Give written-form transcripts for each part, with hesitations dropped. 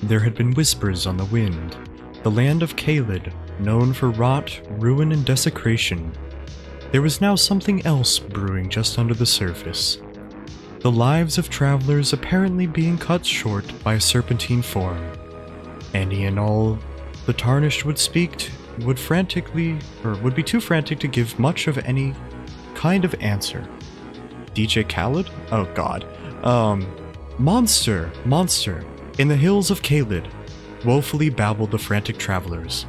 There had been whispers on the wind. The land of Caelid, known for rot, ruin, and desecration. There was now something else brewing just under the surface. The lives of travelers apparently being cut short by a serpentine form. Any and all the Tarnished would would be too frantic to give much of any kind of answer. DJ Khaled? Oh god. Monster! In the hills of Caelid, woefully babbled the frantic travelers.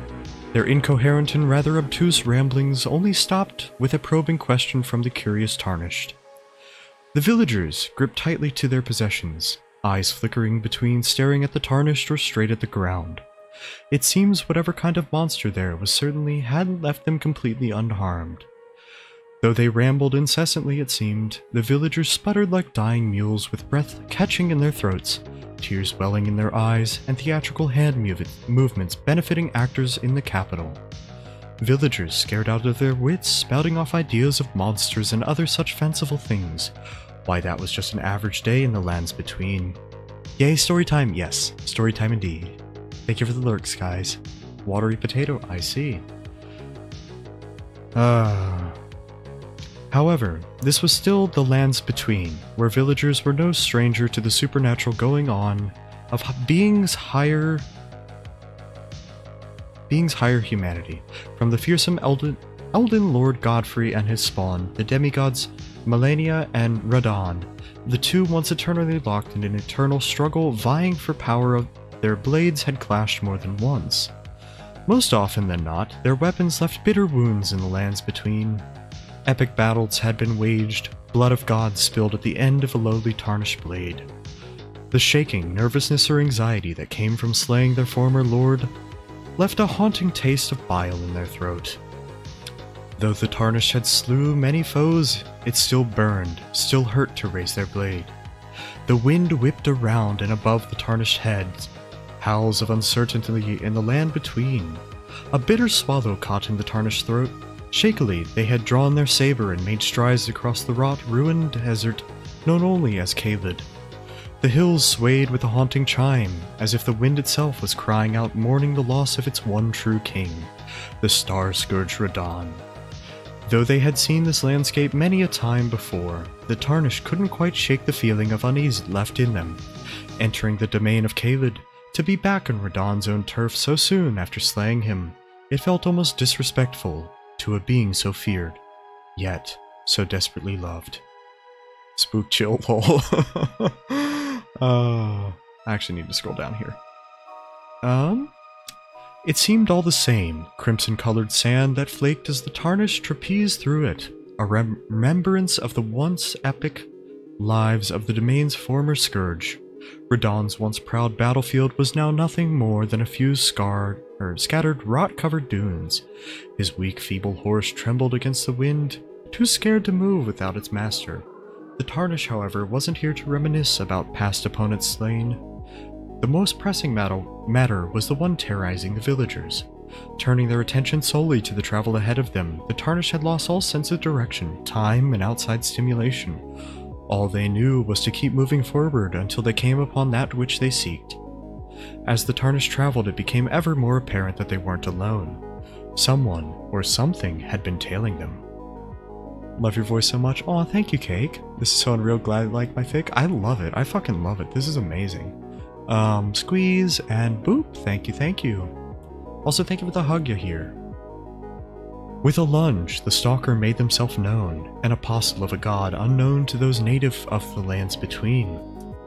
Their incoherent and rather obtuse ramblings only stopped with a probing question from the curious Tarnished. The villagers gripped tightly to their possessions, eyes flickering between staring at the Tarnished or straight at the ground. It seems whatever kind of monster there was certainly hadn't left them completely unharmed. Though they rambled incessantly, it seemed, the villagers sputtered like dying mules with breath catching in their throats, tears welling in their eyes, and theatrical hand movements benefiting actors in the capital. Villagers scared out of their wits, spouting off ideas of monsters and other such fanciful things. Why, that was just an average day in the lands between. Yay, storytime, yes, storytime indeed. Thank you for the lurks, guys. Watery potato, I see. However, this was still the lands between, where villagers were no stranger to the supernatural going on of beings higher humanity, from the fearsome Elden Lord Godfrey and his spawn, the demigods Melania and Radon, the two once eternally locked in an eternal struggle vying for power. Their blades had clashed more than once. Most often than not, their weapons left bitter wounds in the lands between. Epic battles had been waged, blood of gods spilled at the end of a lowly tarnished blade. The shaking, nervousness, or anxiety that came from slaying their former lord left a haunting taste of bile in their throat. Though the Tarnished had slew many foes, it still burned, still hurt to raise their blade. The wind whipped around and above the Tarnished heads, howls of uncertainty in the land between. A bitter swallow caught in the Tarnished throat. Shakily, they had drawn their saber and made strides across the rot, ruined desert known only as Caelid. The hills swayed with a haunting chime, as if the wind itself was crying out, mourning the loss of its one true king, the star-scourged Radon. Though they had seen this landscape many a time before, the Tarnished couldn't quite shake the feeling of unease left in them. Entering the domain of Caelid, to be back on Radon's own turf so soon after slaying him, it felt almost disrespectful to a being so feared, yet so desperately loved. Spook chill, lol. I actually need to scroll down here. It seemed all the same, crimson-colored sand that flaked as the Tarnished trapezed through it, a remembrance of the once epic lives of the domain's former scourge. Radon's once proud battlefield was now nothing more than a few scattered rot-covered dunes. His weak, feeble horse trembled against the wind, too scared to move without its master. The Tarnished, however, wasn't here to reminisce about past opponents slain. The most pressing matter was the one terrorizing the villagers. Turning their attention solely to the travel ahead of them, the Tarnished had lost all sense of direction, time, and outside stimulation. All they knew was to keep moving forward until they came upon that which they sought. As the Tarnished traveled, it became ever more apparent that they weren't alone. Someone, or something, had been tailing them. Love your voice so much. Aw, thank you, Cake. This is so unreal. Glad you like my fic. I love it. I fucking love it. This is amazing. Squeeze and boop. Thank you, thank you. Also, thank you for the hug you hear. With a lunge, the stalker made themselves known, an apostle of a god unknown to those native of the lands between.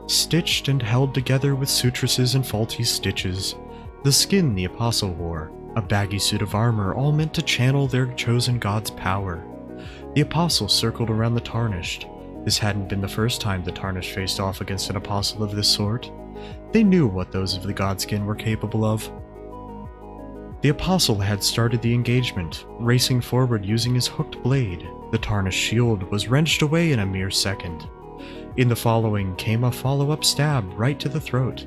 Stitched and held together with suturesses and faulty stitches, the skin the apostle wore, a baggy suit of armor, all meant to channel their chosen god's power. The apostle circled around the Tarnished. This hadn't been the first time the Tarnished faced off against an apostle of this sort. They knew what those of the godskin were capable of. The apostle had started the engagement, racing forward using his hooked blade. The Tarnished shield was wrenched away in a mere second. In the following came a follow-up stab right to the throat.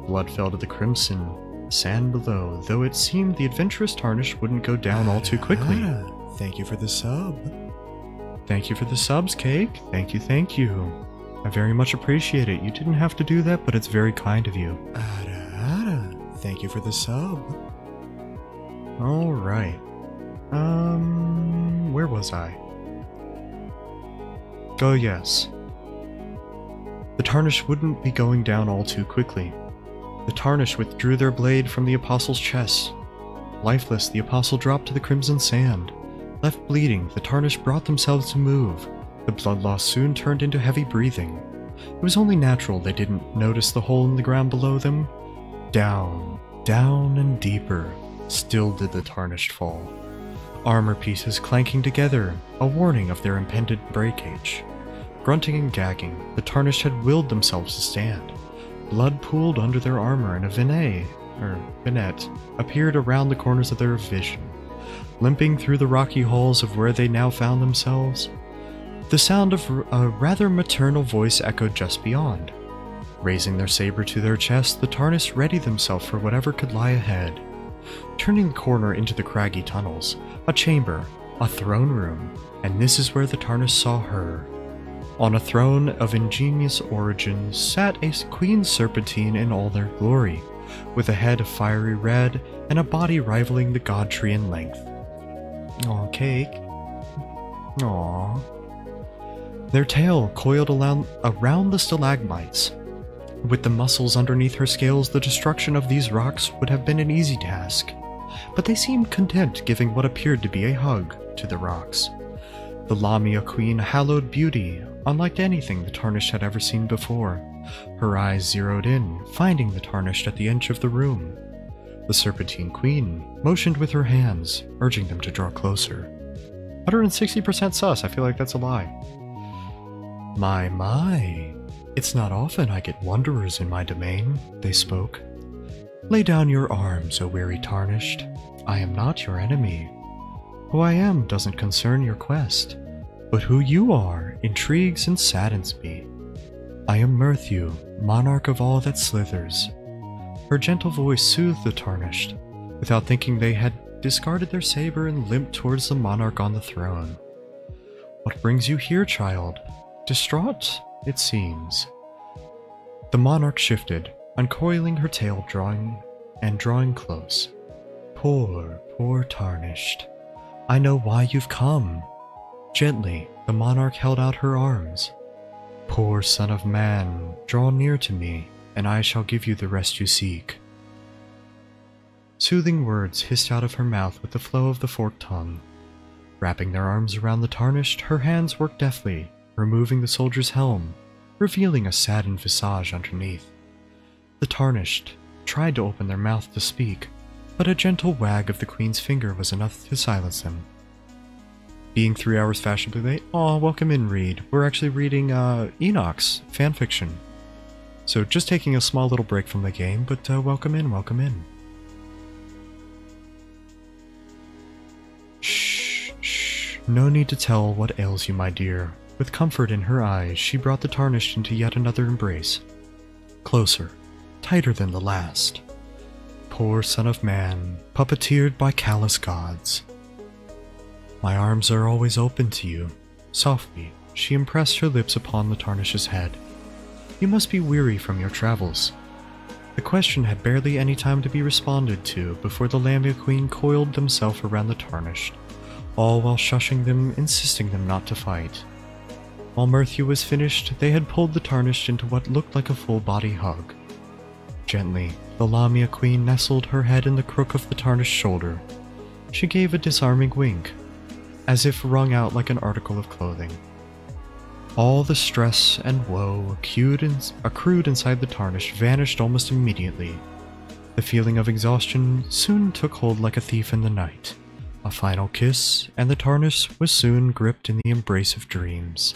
Blood fell to the crimson sand below, though it seemed the adventurous Tarnished wouldn't go down all too quickly. Thank you for the sub. Thank you for the subs, Cake. Thank you, thank you. I very much appreciate it. You didn't have to do that, but it's very kind of you. Errata, thank you for the sub. Alright. Where was I? Oh yes. The Tarnished wouldn't be going down all too quickly. The Tarnished withdrew their blade from the Apostle's chest. Lifeless, the Apostle dropped to the crimson sand. Left bleeding, the Tarnished brought themselves to move. The blood loss soon turned into heavy breathing. It was only natural they didn't notice the hole in the ground below them. Down, down and deeper, still did the Tarnished fall. Armor pieces clanking together, a warning of their impending breakage. Grunting and gagging, the Tarnished had willed themselves to stand. Blood pooled under their armor and a vignette appeared around the corners of their vision. Limping through the rocky halls of where they now found themselves, the sound of a rather maternal voice echoed just beyond. Raising their saber to their chest, the Tarnished readied themselves for whatever could lie ahead. Turning the corner into the craggy tunnels, a chamber, a throne room, and this is where the Tarnished saw her. On a throne of ingenious origins sat a Queen Serpentine in all their glory, with a head of fiery red and a body rivaling the god tree in length. Aw, cake. Aw. Their tail coiled around the stalagmites. With the muscles underneath her scales, the destruction of these rocks would have been an easy task, but they seemed content giving what appeared to be a hug to the rocks. The Lamia Queen hallowed beauty, unlike anything the Tarnished had ever seen before. Her eyes zeroed in, finding the Tarnished at the edge of the room. The Serpentine Queen motioned with her hands, urging them to draw closer. 160% sus, I feel like that's a lie. My. It's not often I get wanderers in my domain, they spoke. Lay down your arms, O weary Tarnished. I am not your enemy. Who I am doesn't concern your quest, but who you are intrigues and saddens me. I am Merthew, monarch of all that slithers. Her gentle voice soothed the Tarnished. Without thinking, they had discarded their saber and limped towards the monarch on the throne. What brings you here, child? Distraught, it seems. The monarch shifted, uncoiling her tail, drawing close. Poor Tarnished. I know why you've come. Gently, the monarch held out her arms. Poor son of man, draw near to me, and I shall give you the rest you seek. Soothing words hissed out of her mouth with the flow of the forked tongue. Wrapping their arms around the Tarnished, her hands worked deftly, removing the soldier's helm, revealing a saddened visage underneath. The Tarnished tried to open their mouth to speak, but a gentle wag of the Queen's finger was enough to silence them. Being 3 hours fashionably late, welcome in, Reed. We're actually reading Enoch's fanfiction. So just taking a small little break from the game, but welcome in. Shh. No need to tell what ails you, my dear. With comfort in her eyes, she brought the Tarnished into yet another embrace. Closer, tighter than the last. Poor son of man, puppeteered by callous gods. My arms are always open to you. Softly, she impressed her lips upon the Tarnished's head. You must be weary from your travels. The question had barely any time to be responded to before the Lamia Queen coiled themselves around the Tarnished, all while shushing them, insisting them not to fight. While Merthew was finished, they had pulled the Tarnished into what looked like a full-body hug. Gently, the Lamia Queen nestled her head in the crook of the Tarnished shoulder. She gave a disarming wink, as if wrung out like an article of clothing. All the stress and woe accrued inside the Tarnished vanished almost immediately. The feeling of exhaustion soon took hold like a thief in the night. A final kiss, and the Tarnished was soon gripped in the embrace of dreams.